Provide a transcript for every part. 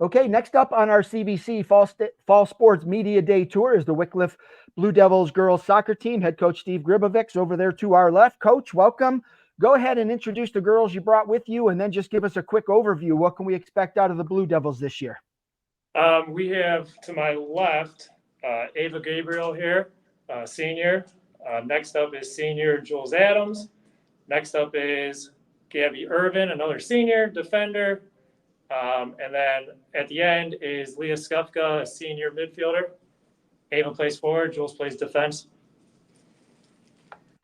Okay, next up on our CVC Fall Sports Media Day Tour is the Wickliffe Blue Devils girls soccer team. Head coach Steve Gribovic's over there to our left. Coach, welcome. Go ahead and introduce the girls you brought with you, and then just give us a quick overview. What can we expect out of the Blue Devils this year? We have to my left Ava Gabriel here, senior. Next up is senior Jules Adams. Next up is Gabby Irvin, another senior defender. And then at the end is Leah Scua, a senior midfielder. Ava plays forward, Jules plays defense.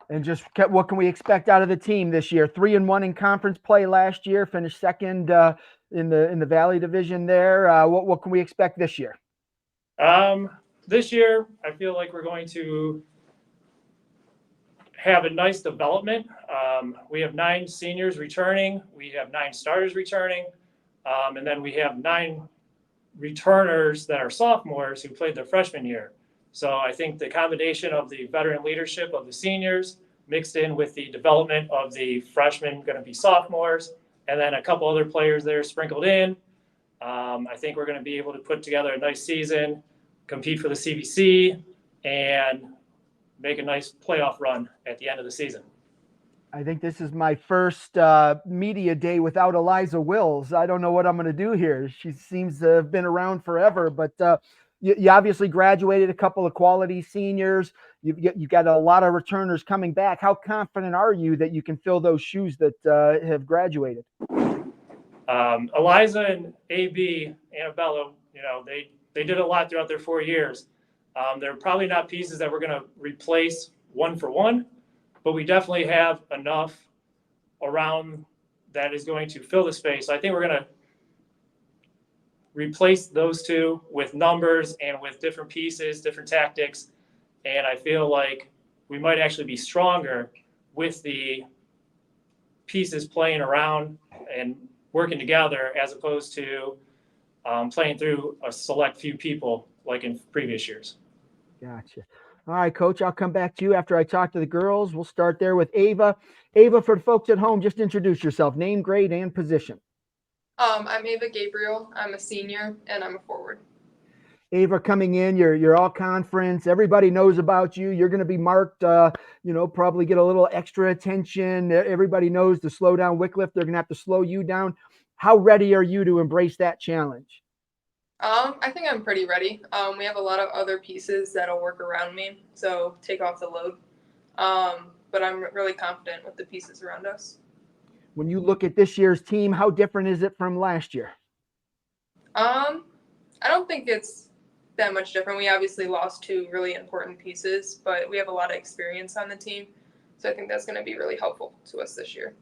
And just what can we expect out of the team this year? 3-1 in conference play last year, finished second in the Valley Division there. What can we expect this year? This year, I feel like we're going to have a nice development. We have 9 seniors returning. We have 9 starters returning. And then we have 9 returners that are sophomores who played their freshman year. So I think the combination of the veteran leadership of the seniors mixed in with the development of the freshmen going to be sophomores, and then a couple other players there sprinkled in. I think we're going to be able to put together a nice season, compete for the CVC, and make a nice playoff run at the end of the season. I think this is my first media day without Eliza Wills. I don't know what I'm going to do here. She seems to have been around forever, but you obviously graduated a couple of quality seniors. You've got a lot of returners coming back. How confident are you that you can fill those shoes that have graduated? Eliza and AB, Annabella, they did a lot throughout their 4 years. They're probably not pieces that we're going to replace one for one, but we definitely have enough around that is going to fill the space. So I think we're going to replace those two with numbers and with different pieces, different tactics. And I feel like we might actually be stronger with the pieces playing around and working together as opposed to playing through a select few people like in previous years. Gotcha. All right, Coach, I'll come back to you after I talk to the girls. We'll start there with Ava. Ava, for the folks at home, just introduce yourself, name, grade, and position. I'm Ava Gabriel. I'm a senior, and I'm a forward. Ava, coming in, you're all conference. Everybody knows about you. You're going to be marked, probably get a little extra attention. Everybody knows to slow down Wickliffe. They're going to have to slow you down. How ready are you to embrace that challenge? I think I'm pretty ready. We have a lot of other pieces that'll work around me, so take off the load. But I'm really confident with the pieces around us. When you look at this year's team, how different is it from last year? I don't think it's that much different. We obviously lost 2 really important pieces, but we have a lot of experience on the team, so I think that's going to be really helpful to us this year.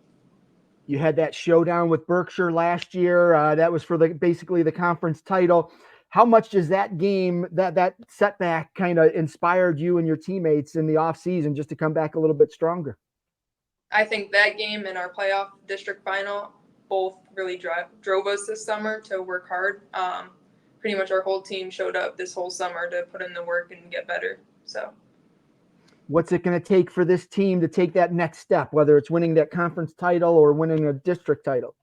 You had that showdown with Berkshire last year. That was for basically the conference title. How much does that game, that setback, kind of inspired you and your teammates in the offseason just to come back a little bit stronger? I think that game and our playoff district final both really drove us this summer to work hard. Pretty much our whole team showed up this whole summer to put in the work and get better. So, what's it going to take for this team to take that next step, whether it's winning that conference title or winning a district title?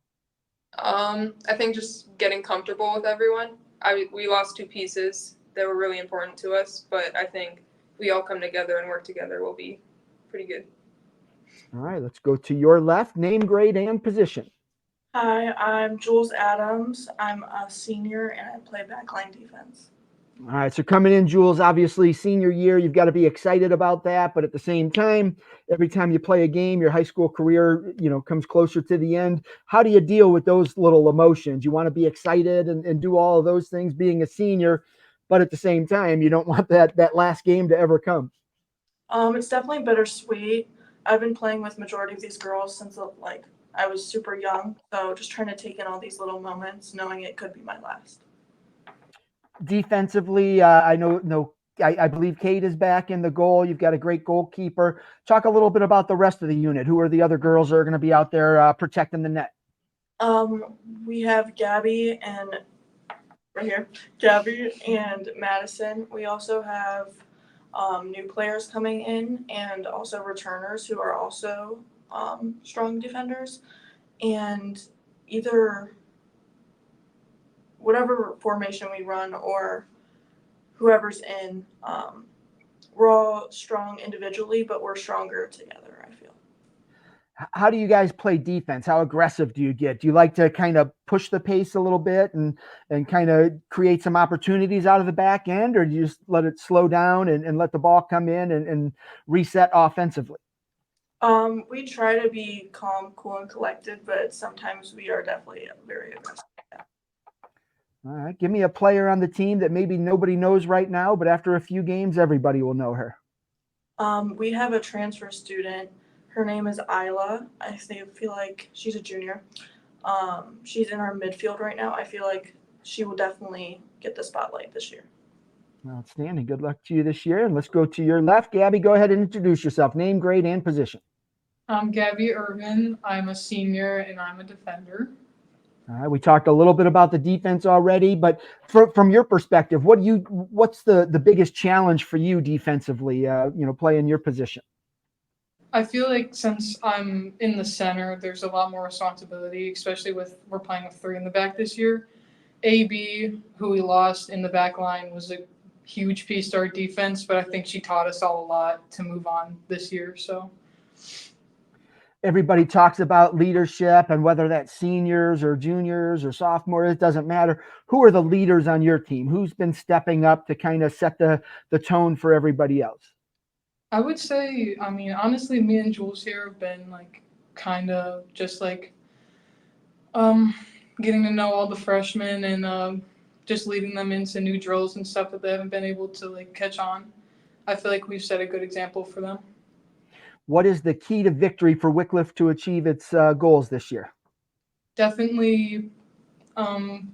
I think just getting comfortable with everyone. We lost 2 pieces that were really important to us, but I think if we all come together and work together, we'll be pretty good. All right, let's go to your left. Name, grade, and position. Hi, I'm Jules Adams. I'm a senior and I play backline defense. All right, so coming in, Jules, obviously senior year, you've got to be excited about that, but at the same time, every time you play a game, your high school career, comes closer to the end. How do you deal with those little emotions? You want to be excited and do all of those things being a senior, but at the same time, you don't want that last game to ever come. It's definitely bittersweet. I've been playing with majority of these girls since I was super young, so just trying to take in all these little moments, knowing it could be my last. Defensively, I believe Kate is back in the goal. You've got a great goalkeeper. Talk a little bit about the rest of the unit. Who are the other girls that are going to be out there protecting the net? We have Gabby and Madison. We also have new players coming in and also returners who are also strong defenders. And either whatever formation we run or whoever's in, we're all strong individually, but we're stronger together, I feel. How do you guys play defense? How aggressive do you get? Do you like to kind of push the pace a little bit and kind of create some opportunities out of the back end, or do you just let it slow down and let the ball come in and reset offensively? We try to be calm, cool, and collected, but sometimes we are definitely very aggressive. All right. Give me a player on the team that maybe nobody knows right now, but after a few games, everybody will know her. We have a transfer student. Her name is Isla. feel like she's a junior. She's in our midfield right now. I feel like she will definitely get the spotlight this year. Outstanding. Good luck to you this year. And let's go to your left. Gabby, go ahead and introduce yourself. Name, grade, and position. I'm Gabby Irvin. I'm a senior and I'm a defender. All right. We talked a little bit about the defense already, but from your perspective, what's the biggest challenge for you defensively? Playing your position. I feel like since I'm in the center, there's a lot more responsibility, especially we're playing with 3 in the back this year. AB, who we lost in the back line, was a huge piece to our defense, but I think she taught us all a lot to move on this year. So everybody talks about leadership, and whether that's seniors or juniors or sophomores, it doesn't matter. Who are the leaders on your team? Who's been stepping up to kind of set the tone for everybody else? I would say, honestly, me and Jules here have been kind of just getting to know all the freshmen and just leading them into new drills and stuff that they haven't been able to catch on. I feel like we've set a good example for them. What is the key to victory for Wickliffe to achieve its goals this year? Definitely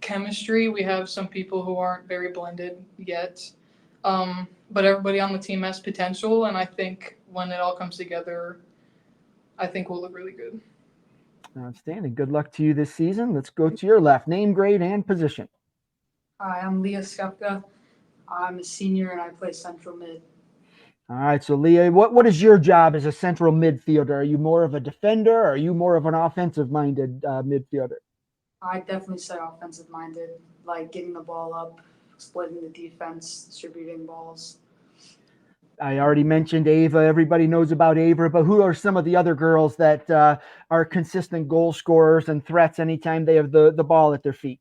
chemistry. We have some people who aren't very blended yet. But everybody on the team has potential, and I think when it all comes together, I think we'll look really good. Outstanding. Good luck to you this season. Let's go to your left. Name, grade, and position. Hi, I'm Leah. I'm a senior and I play central mid. All right. So, Leah, what is your job as a central midfielder? Are you more of a defender, or are you more of an offensive-minded midfielder? I definitely say offensive-minded, like getting the ball up, splitting the defense, distributing balls. I already mentioned Ava. Everybody knows about Ava, but who are some of the other girls that are consistent goal scorers and threats anytime they have the ball at their feet?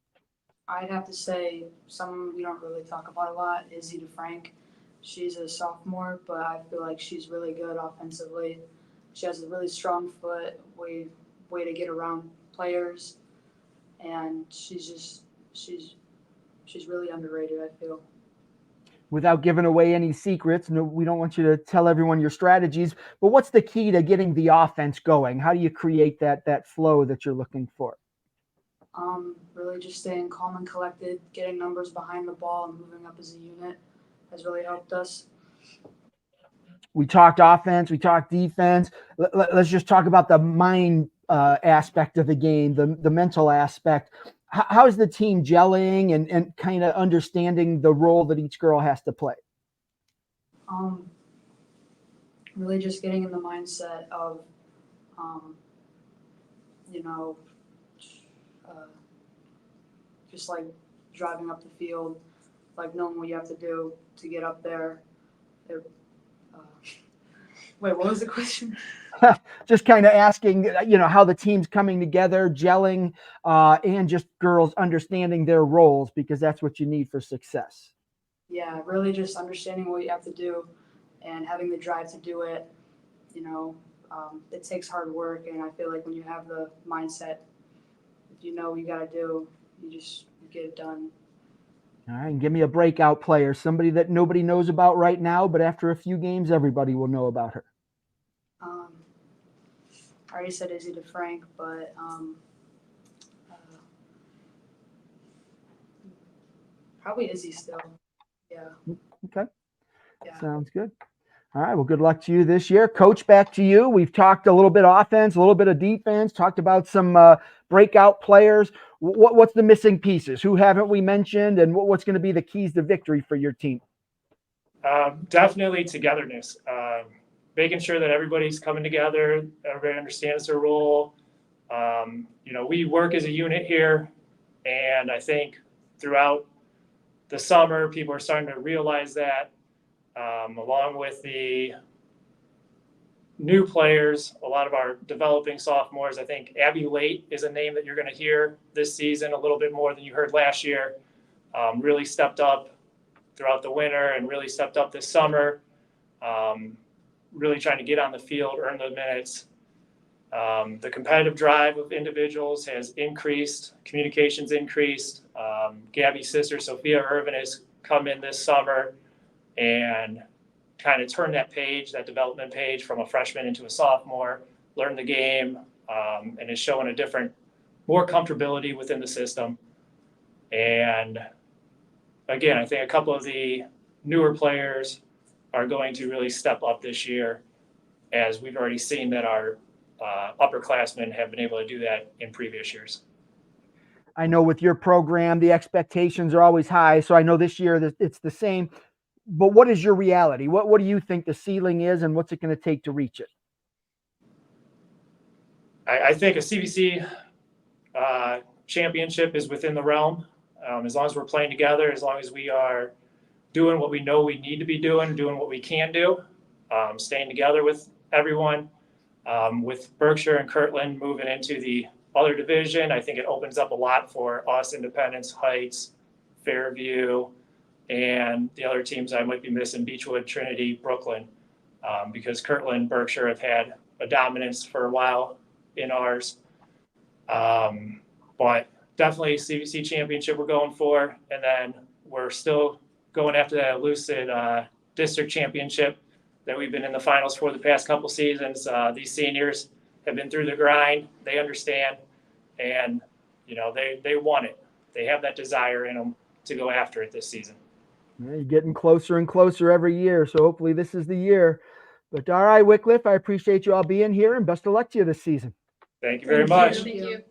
I'd have to say someone we don't really talk about a lot, Izzy DeFrank. She's a sophomore, but I feel like she's really good offensively. She has a really strong foot, way to get around players, and she's really underrated, I feel. Without giving away any secrets, no, we don't want you to tell everyone your strategies, but what's the key to getting the offense going? How do you create that flow that you're looking for? Really just staying calm and collected, getting numbers behind the ball and moving up as a unit has really helped us. We talked offense, we talked defense. Let's just talk about the mind aspect of the game, the mental aspect. How is the team gelling and kind of understanding the role that each girl has to play? Really just getting in the mindset of, just driving up the field, knowing what you have to do to get up there. Wait, what was the question? Just kind of asking, how the team's coming together, gelling, and just girls understanding their roles, because that's what you need for success. Yeah, really just understanding what you have to do and having the drive to do it. It takes hard work, and I feel like when you have the mindset, if you know what you got to do, you get it done. All right, and give me a breakout player, somebody that nobody knows about right now, but after a few games, everybody will know about her. I already said Izzy DeFrank, but probably Izzy still. Yeah. Okay. Yeah. Sounds good. All right. Well, good luck to you this year. Coach, back to you. We've talked a little bit offense, a little bit of defense, talked about some breakout players. What's the missing pieces? Who haven't we mentioned? And what's going to be the keys to victory for your team? Definitely togetherness. Making sure that everybody's coming together, everybody understands their role. We work as a unit here, and I think throughout the summer, people are starting to realize that, along with the new players, a lot of our developing sophomores. I think Abby Late is a name that you're going to hear this season a little bit more than you heard last year. Really stepped up throughout the winter and really stepped up this summer. Really trying to get on the field, earn the minutes. The competitive drive of individuals has increased, communications increased. Gabby's sister, Sophia Irvin, has come in this summer and kind of turned that page, that development page, from a freshman into a sophomore, learned the game, and is showing a different, more comfortability within the system. And again, I think a couple of the newer players are going to really step up this year, as we've already seen that our upperclassmen have been able to do that in previous years. I know with your program, the expectations are always high. So I know this year that it's the same. But what is your reality? What do you think the ceiling is, and what's it going to take to reach it? I think a CVC championship is within the realm. As long as we're playing together, as long as we are doing what we know we need to be doing what we can do, staying together with everyone. With Berkshire and Kirtland moving into the other division, I think it opens up a lot for us, Independence, Heights, Fairview, and the other teams I might be missing, Beechwood, Trinity, Brooklyn, because Kirtland, Berkshire have had a dominance for a while in ours. But definitely CVC championship we're going for, and then we're still going after that elusive district championship that we've been in the finals for the past couple seasons. These seniors have been through the grind. They understand, and they want it. They have that desire in them to go after it this season. Yeah, you're getting closer and closer every year, so hopefully this is the year. But all right, Wickliffe, I appreciate you all being here, and best of luck to you this season. Thank you very much. Thank you.